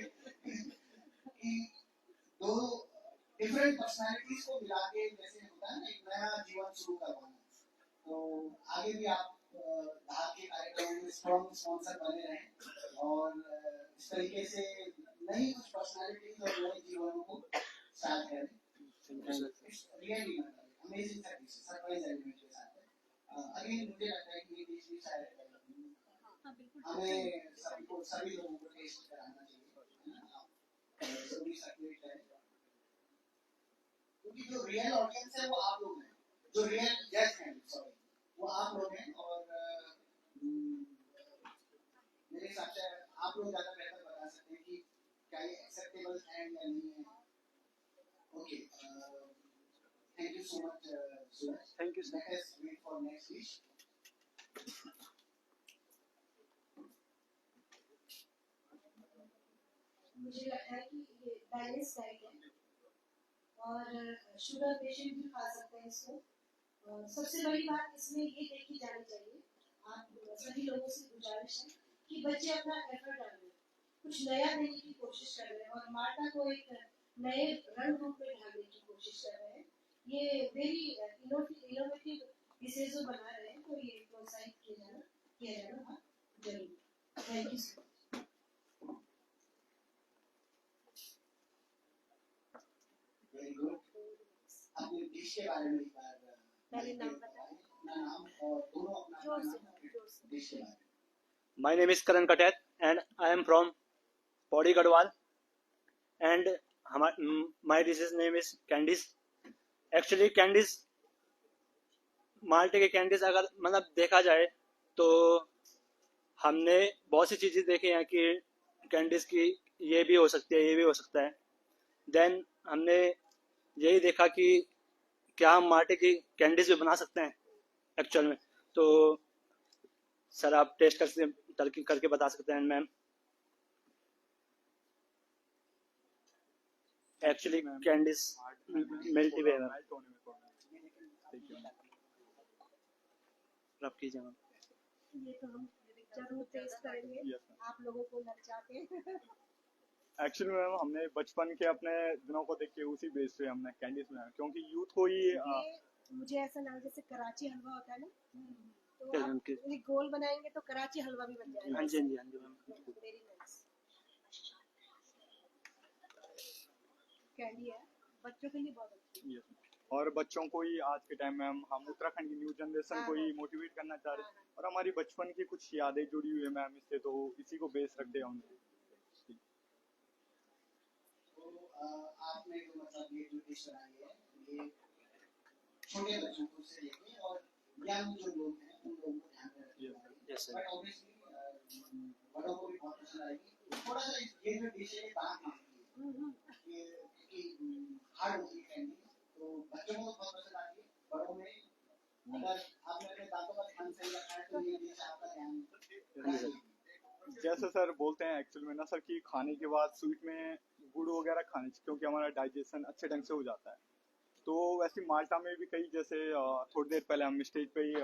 कि दो डिफरेंट पर्सनालिटीज को मिला के जैसे होता है ना एक नया जीवन शुरू करवाना. तो आगे भी आप धार के कार्यक्रमों में स्ट्रॉन्ग स्पॉन्सर बने रहें और इस तरीके से नई कुछ पर्सनालिटीज और नए जीवनों को स्टार्ट करें. Really amazing service, surprise element के साथ. अगेन मुझे लगता है कि ये डिश भी शायद हमें सभी लोगों को टेस्ट कराना चाहिए, सभी सर्कुलेट करें, क्योंकि जो रियल ऑडियंस है वो आप लोग हैं, जो रियल जज हैं सॉरी वो आप लोग हैं. और मेरे हिसाब से आप लोग ज़्यादा बेहतर बता सकते हैं कि क्या ये एक्सेप्टेबल है या नहीं है. Okay, thank you so much Suraj. Thank you sir. Let us wait for next dish. मुझे लगता है कि ये बैलेंस डाइट है और शुगर पेशेंट भी खा सकते हैं इसको. और सबसे बड़ी बात इसमें ये देखी जानी चाहिए, आप सभी लोगों से गुजारिश है कि बच्चे अपना एफर्ट डाल रहे हैं, कुछ नया देने की कोशिश कर रहे हैं और माल्टा को एक नए रंग रूप में ढालने की कोशिश कर रहे हैं. ये वेरी इनोवेटिव डिशेज बना रहे हैं तो ये प्रोत्साहित किया जाना हाँ जरूर। Thank you sir. Very good. अपने डिश के बारे में एक बार पहले नाम बताएं। अपना नाम और दोनों अपना जोर से नाम और जोर से। डिश के बारे में। My name is Karan Katet and I am from Pauri Gadwal and my dish's name is candies. Actually candies माल्टे के कैंडीज अगर मतलब देखा जाए तो हमने बहुत सी चीज़ें देखी हैं कि कैंडीज की ये भी हो सकती है ये भी हो सकता है। देन हमने यही देखा कि क्या हम माल्टे की कैंडीज भी बना सकते हैं एक्चुअल में। तो सर आप टेस्ट करके बता सकते हैं मैम। एक्चुअली कैंडीज मिल्टी वे में रब कीजिए मैम। ये तो हम जरूर टेस्ट करेंगे। आप लोगों को लग जाते हैं। एक्चुअली मैम हमने बचपन के अपने दिनों को देख के उसी बेस पे हमने कैंडीज बनाया क्योंकि यूथ को ही ये मुझे ऐसा लगा जैसे कराची हलवा होता है ना, तो आप ये गोल बनाएंगे तो कराची हलवा भी बन जाएगा। हाँ जी हाँ जी हाँ जी मैम। Very nice. कैंडी है बच्चों के लिए बहुत अच्छी है। और बच्चों को ही आज के टाइम में हम उत्तराखंड की न्यू जनरेशन को ही मोटिवेट करना चाह रहे हैं और हमारी बचपन की कुछ यादें जुड़ी हुई है मैम इससे, तो इसी को बेस रखते हैं हम। आपने जो मतलब ये जो डिश बनाई है ये छोटे बच्चों को से लेके और यंग जो लोग हैं उन लोगों को ध्यान में रखते हैं। Yes sir. बट ऑब्वियसली बड़ों को भी बहुत पसंद आएगी। थोड़ा सा ये जो डिश है ये बात मांगती है कि हार्ड होती है कैंडी, तो बच्चों को बहुत पसंद आती है। बड़ों में अगर आपने अपने दांतों का ध्यान सही रखा है तो ये डिश आपका ध्यान जैसे सर बोलते हैं एक्चुअल में ना सर कि खाने के बाद स्वीट में गुड़ वगैरह खाने चाहिए क्योंकि हमारा डाइजेशन अच्छे ढंग से हो जाता है। तो वैसे माल्टा में भी कई जैसे थोड़ी देर पहले हम स्टेज पे ही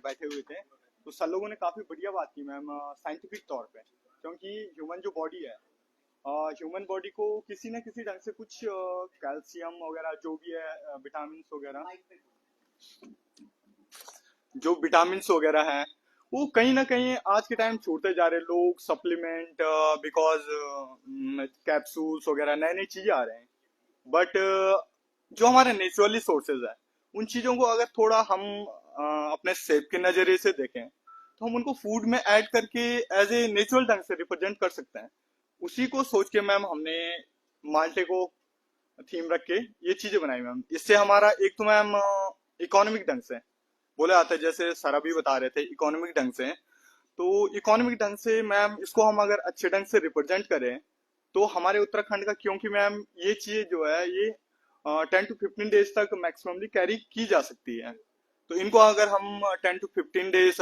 बैठे हुए थे तो सर लोगों ने काफ़ी बढ़िया बात की मैम साइंटिफिक तौर पे, क्योंकि ह्यूमन जो बॉडी है ह्यूमन बॉडी को किसी न किसी ढंग से कुछ कैल्शियम वगैरह जो भी है विटामिन्स वगैरह हैं वो कहीं ना कहीं आज के टाइम छोड़ते जा रहे लोग। सप्लीमेंट बिकॉज कैप्सूल्स वगैरह नए नई चीजें आ रहे हैं, बट जो हमारे नेचुरली सोर्सेज है उन चीजों को अगर थोड़ा हम अपने सेहत के नजरिए से देखें तो हम उनको फूड में ऐड करके एज ए नेचुरल ढंग से रिप्रेजेंट कर सकते हैं। उसी को सोच के मैम हमने माल्टे को थीम रख के ये चीजें बनाई मैम। इससे हमारा एक तो मैम इकोनॉमिक ढंग से बोला जाता है, जैसे सर अभी बता रहे थे इकोनॉमिक ढंग से, तो इकोनॉमिक ढंग से मैम इसको हम अगर अच्छे ढंग से रिप्रेजेंट करें तो हमारे उत्तराखंड का, क्योंकि मैम ये चीजें जो है ये 10 to 15 डेज तक मैक्सिममली कैरी की जा सकती है, तो इनको अगर हम 10 to 15 डेज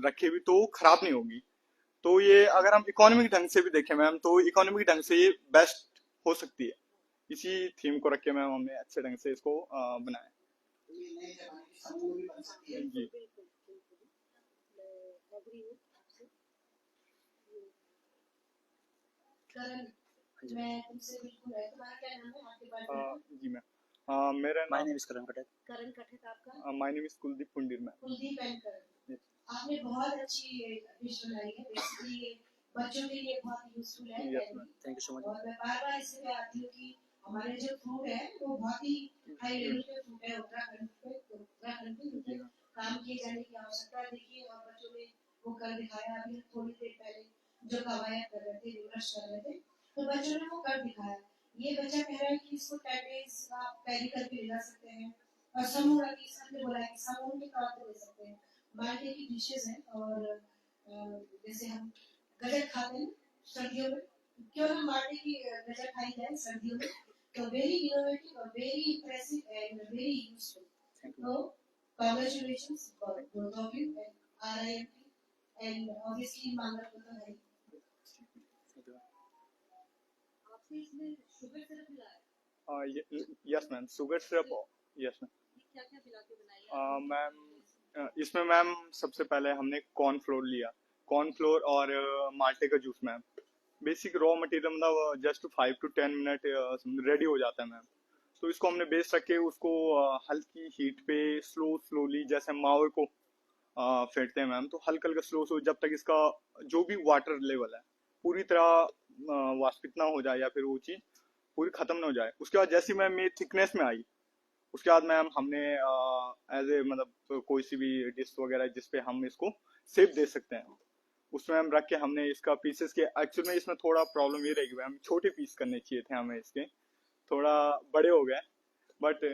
रखे भी तो खराब नहीं होगी। तो ये अगर हम इकोनॉमिक ढंग से भी देखें मैम तो इकोनॉमिक ढंग से ये बेस्ट हो सकती है। इसी थीम को रख के मैम हमने अच्छे ढंग से इसको बनाया जी। मैं तुमसे बिल्कुल है। तुम्हारा क्या नाम है? आपके बारे में जी मैम मेरा माय नेम इज करण कटक। करण कठेत आपका? My name is Kuldeep Pundir ma'am. Kuldeep and Karan, आपने बहुत अच्छी डिश बनाई है। बेसिकली बच्चों के लिए बहुत यूजफुल है। Thank you so much. और मैं बार-बार इसलिए आती हूँ कि हमारे जो फूड है वो बहुत ही हाई लेवल के फूड है। उत्तराखंड पे काम किए जाने की आवश्यकता देखिए और बच्चों ने वो कर दिखाया। अभी थोड़ी देर पहले जो कवायद कर रहे थे, रिवर्स कर रहे थे, तो बच्चों ने वो कर दिखाया। ये बच्चा कह रहा है कि इसको 10 डेज आप कैरी करके ले जा सकते हैं और समूह की सबने बोला कि समूह के तौर पे ले सकते हैं। माल्टे की डिशेज हैं और जैसे हम गजक खाते हैं सर्दियों में, क्यों हम माल्टे की गजक खाई जाए सर्दियों में, तो वेरी इनोवेटिव और very impressive and very useful. तो congratulations for both of you and RIMT and obviously मांगल को तो है। आपने इसमें शुगर सिरप मिलाया? Yes ma'am, sugar syrup. Yes ma'am. क्या क्या मिला के बनाई? मैम इसमें मैम सबसे पहले हमने कॉर्नफ्लोर लिया, कॉर्नफ्लोर और माल्टे का juice ma'am. Basic raw material मतलब जस्ट 5 to 10 मिनट रेडी हो जाता है मैम। तो इसको हमने बेस रख के उसको हल्की हीट पे स्लोली जैसे मावे को फेंटते हैं मैम, तो हल्का हल्का स्लो स्लो जब तक इसका जो भी वाटर लेवल है पूरी तरह वाष्पित ना हो जाए या फिर वो चीज पूरी खत्म ना हो जाए। उसके बाद जैसे मैम ये थिकनेस में आई, उसके बाद मैम हमने एज ए मतलब कोई सी भी डिश वगैरह जिसपे हम इसको शेप दे सकते हैं, उसमें हम रख के हमने इसका पीसेस के, एक्चुअल में इसमें थोड़ा प्रॉब्लम ये रहेगी मैम, छोटे पीस करने चाहिए थे हमें इसके, थोड़ा बड़े हो गए बट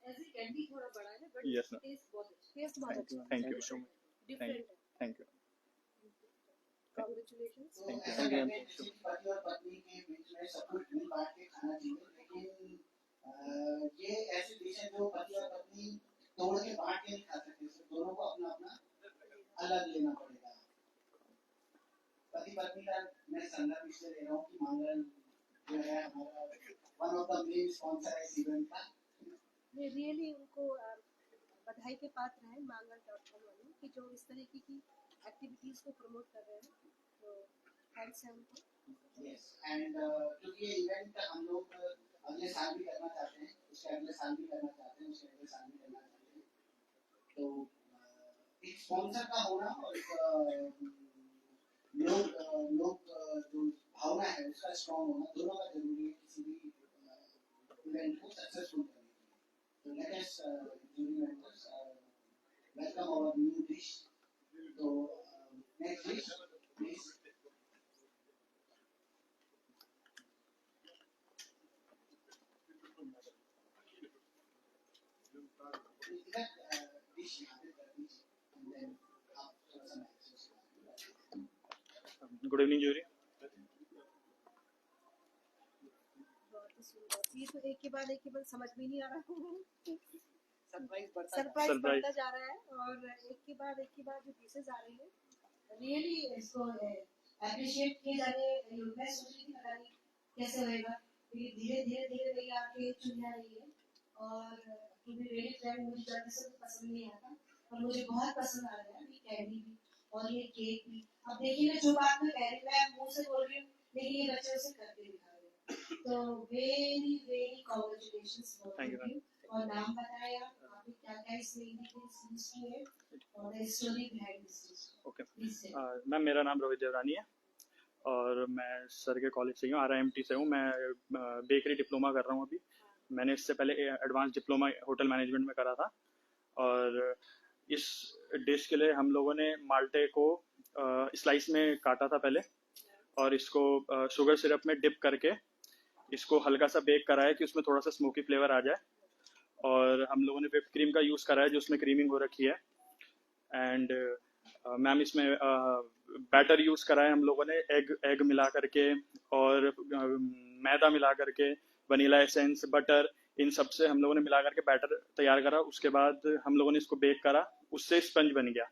ऐसे कैंडी थोड़ा बड़ा है बट यस मैम। टेस्ट बहुत अच्छा है, thank you so much, different है। Thank you. कांग्रेचुलेशंस। तो ऐसा कहते हैं कि पति और पत्नी के बीच में सब कुछ मिल बांट के खाना चाहिए, लेकिन ये ऐसी डिश है जो पति और पत्नी तोड़ के बांट के नहीं खा सकते, सिर्फ दोनों को अपना अपना अलग लेना पड़ेगा। पति पत्नी का मैं संदर्भ इसलिए ले रहा हूँ कि मंगल जो है हमारा one of the main sponsor है इस इवेंट का। मैं रियली उनको बधाई के पात्र हैं mangal.com वाले कि जो इस तरीके की एक्टिविटीज को प्रमोट कर रहे हैं, तो थैंक्स है उनको। यस एंड क्योंकि ये इवेंट हम लोग अगले साल भी करना चाहते हैं, उसके अगले साल भी करना चाहते हैं, उसके अगले साल भी करना चाहते हैं, तो एक स्पॉन्सर का होना और एक लोग जो भावना है उसका स्ट्रॉन्ग होना, दोनों का जरूरी है किसी भी इवेंट को सक्सेसफुल करने के लिए। तो let us jury members welcome our new dish. तो next dish please. Good evening jury. बहुत ही सुंदर, ये तो एक के बाद समझ में नहीं आ रहा है, सरप्राइज Surprise. बढ़ता जा रहा है और एक के बाद जो पीसेस आ रही है, रियली इसको अप्रिशिएट किए जाने। मैं सोच रही थी पता नहीं कैसे होएगा, ये धीरे धीरे भैया आके चुन रही है और क्योंकि मेरी फ्रेंड मुझे जल्दी से पसंद नहीं आता और मुझे बहुत पसंद आ रहा है ये कैंडी भी और ये केक भी। अब देखिए मैं जो बात मैं कह रही हूँ मैं मुंह से बोल रही हूँ, लेकिन ये बच्चे उसे करके दिखा रहे हैं, तो very congratulations Thank you, ma'am. और नाम बताया आपने क्या क्या इसमें हिस्ट्री है और the story behind this. Okay please ma'am, मेरा नाम रोहित देवरानी है और मैं सर के कॉलेज से ही हूँ, RIMT से हूँ। मैं बेकरी डिप्लोमा कर रहा हूँ अभी। मैंने इससे पहले एडवांस डिप्लोमा होटल मैनेजमेंट में करा था और इस डिश के लिए हम लोगों ने माल्टे को स्लाइस में काटा था पहले और इसको शुगर सिरप में डिप करके इसको हल्का सा बेक करा है कि उसमें थोड़ा सा स्मोकी फ्लेवर आ जाए और हम लोगों ने व्हिप क्रीम का यूज़ करा है जो उसमें क्रीमिंग हो रखी है। एंड मैम इसमें बैटर यूज़ करा है हम लोगों ने एग मिला करके और मैदा मिला करके, वनीला एसेंस, बटर, इन सब से हम लोगों ने मिला करके बैटर तैयार करा। उसके बाद हम लोगों ने इसको बेक करा, उससे स्पंज बन गया।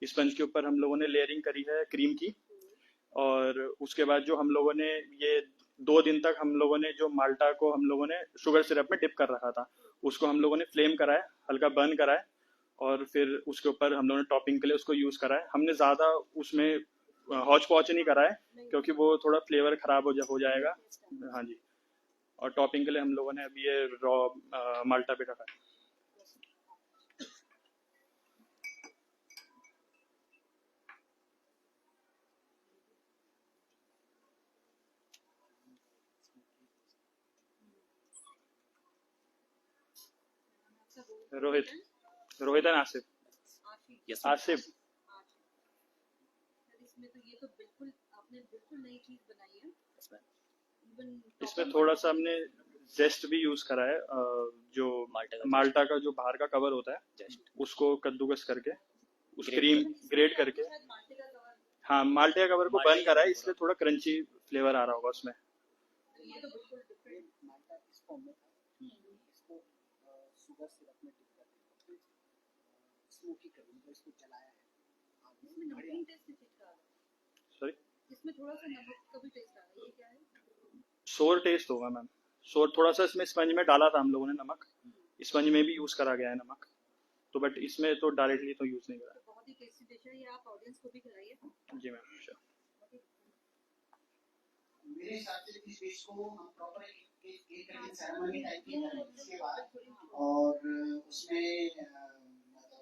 स्पंज के ऊपर हम लोगों ने लेयरिंग करी है क्रीम की और उसके बाद जो हम लोगों ने ये 2 दिन तक हम लोगों ने जो माल्टा को हम लोगों ने शुगर सिरप में डिप कर रखा था उसको हम लोगों ने फ्लेम करा है, हल्का बर्न करा है और फिर उसके ऊपर हम लोगों ने टॉपिंग के लिए उसको यूज़ करा है। हमने ज़्यादा उसमें हौच पौच नहीं करा है क्योंकि वो थोड़ा फ्लेवर ख़राब हो जाएगा। हाँ जी, और टॉपिंग के लिए हम लोगों ने अभी ये रॉ माल्टा भी रखा है। रोहित एंड आसिफ। आसिफ। इसमें तो ये तो बिल्कुल आपने बिल्कुल नई चीज बनाई है। इसमें थोड़ा सा हमने जेस्ट भी यूज करा है, जो माल्टा का जो बाहर का कवर होता है उसको कद्दूकस करके उस क्रीम ग्रेट करके, हाँ माल्टे का कवर को बर्न करा है इसलिए थोड़ा क्रंची फ्लेवर आ रहा होगा उसमें। ये तो बिल्कुल डिफरेंट माल्टा इस फॉर्म में था, इसको शुगर सिरप में डिप करके स्मोकी करके इसको जलाया है। इसमें नमकीन टेस्ट नहीं आ रहा। सॉरी, इसमें थोड़ा सा नमक का भी टेस्ट आ रहा है, ये क्या है? सोर टेस्ट होगा मैम। सोर थोड़ा सा इसमें स्पंज में डाला था हम लोगों ने नमक, स्पंज में भी यूज करा गया है नमक, तो बट इसमें तो डायरेक्टली तो यूज नहीं करा। तो बहुत ही टेस्टी डिश है, ये आप ऑडियंस को भी खिलाइए। जी मैम, श्योर। मेरे हिसाब से इस डिश को हम प्रॉपर एक सेरेमनी टाइप की करें इसके बाद, और उसमें मतलब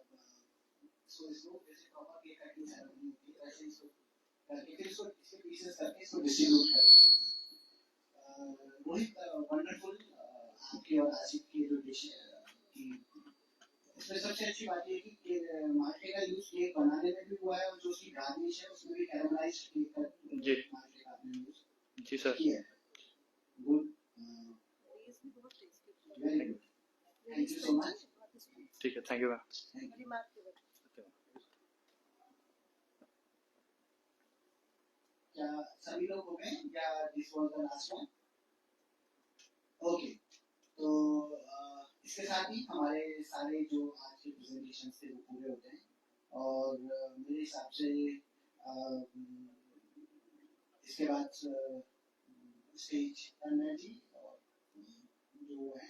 इसको जैसे प्रॉपर केक कटिंग सेरेमनी होती है वैसे इसको करके फिर इसको इसके पीसेस करके इसको डिस्ट्रीब्यूट करेंगे। रोहित वंडरफुल आपकी और आसिफ की जो डिश है कि इसमें सबसे अच्छी बात ये है कि माल्टे का यूज केक बनाने में भी हुआ है और जो उसकी गार्निश है उसमें भी कैरामलाइज्ड केक का जी माल्टे का आपने यूज जी सर किया है। गुड, टेस्ट भी बहुत टेस्टी है। Very good, thank you so much. ठीक है थैंक यू मैम। रिमार्क के बाद क्या सभी लोग हो गए या this was the last one? Okay, तो इसके साथ ही हमारे सारे जो आज के प्रेजेंटेशन थे वो पूरे होते हैं और मेरे हिसाब से इसके बाद स्टेज करना जी और जो है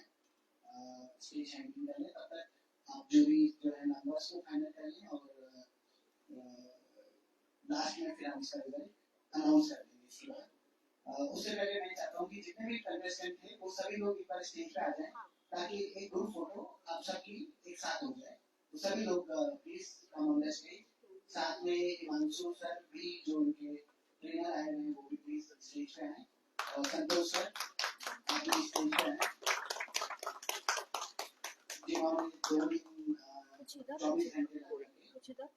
स्टेज हैंडलिंग करने तब तक आप जो भी जो है नंबर्स को फाइनल कर लें और लास्ट में फिर हम इसका रिजल्ट अनाउंस कर देंगे। इसके बाद उससे पहले मैं चाहता हूँ कि जितने भी कंटेस्टेंट थे वो सभी लोग एक बार स्टेज पे आ जाएं ताकि एक ग्रुप फोटो आप सबकी एक साथ हो जाए। तो सभी लोग please come on the stage. साथ में हिमांशु सर भी जो उनके ट्रेनर आए हैं वो भी प्लीज स्टेज पे आए और संतोष सर आप भी स्टेज पे आए जिन्होंने 24 घंटे लगे। कुछ इधर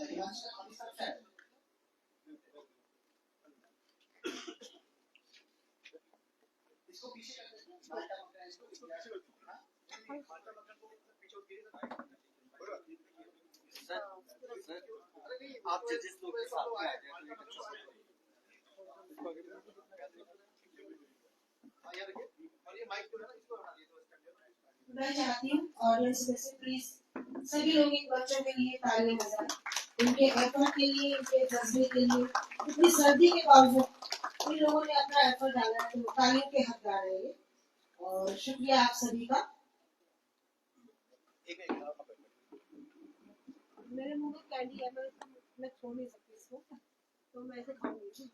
हिमांशु सर अभी सब सेट इसको पीछे कर देते हैं माल्टा मक्खन इसको पीछे कर देते हैं। माल्टा मक्खन को पीछे होती है सर अरे नहीं आप जजेस लोग के साथ में आ जाए तो एक अच्छा यार देखिए और ये माइक जो है ना इसको हटा दिए तो मैं चाहती हूँ ऑडियंस में से प्लीज सभी लोग इन बच्चों के लिए तालियां बजाएं। उनके एफर्ट के लिए, उनके जज्बे के लिए, इतनी सर्दी के बावजूद इन लोगों ने अपना एफर्ट डाला है तो तालियों के हकदार है ये। और शुक्रिया आप सभी का। मेरे मुंह में कैंडी है, मैं खो नहीं सकती इसको, तो मैं इसे खाऊंगी।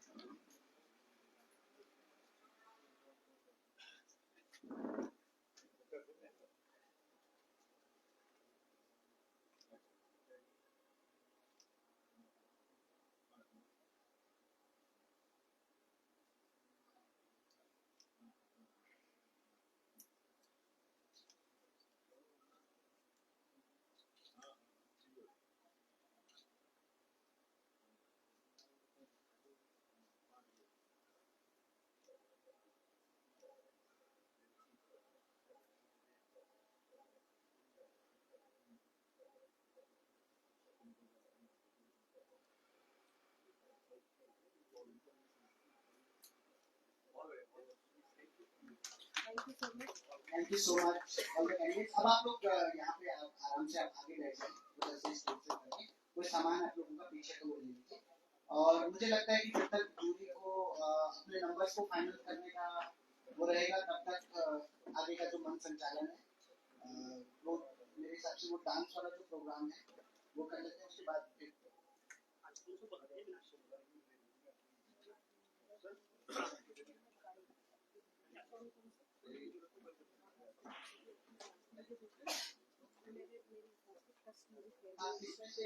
Thank you so much all the candidates. अब आप लोग यहाँ पे आराम से आप आगे बैठ जाइए उधर से स्टेज से करके कोई सामान आप लोगों का पीछे को ले लीजिए। और मुझे लगता है कि जब तक जूरी को अपने नंबर्स को फाइनल करने का वो रहेगा तब तक आगे का जो मन संचालन है वो मेरे हिसाब से वो डांस वाला जो प्रोग्राम है वो कर लेते हैं। उसके बाद फिर इसमें से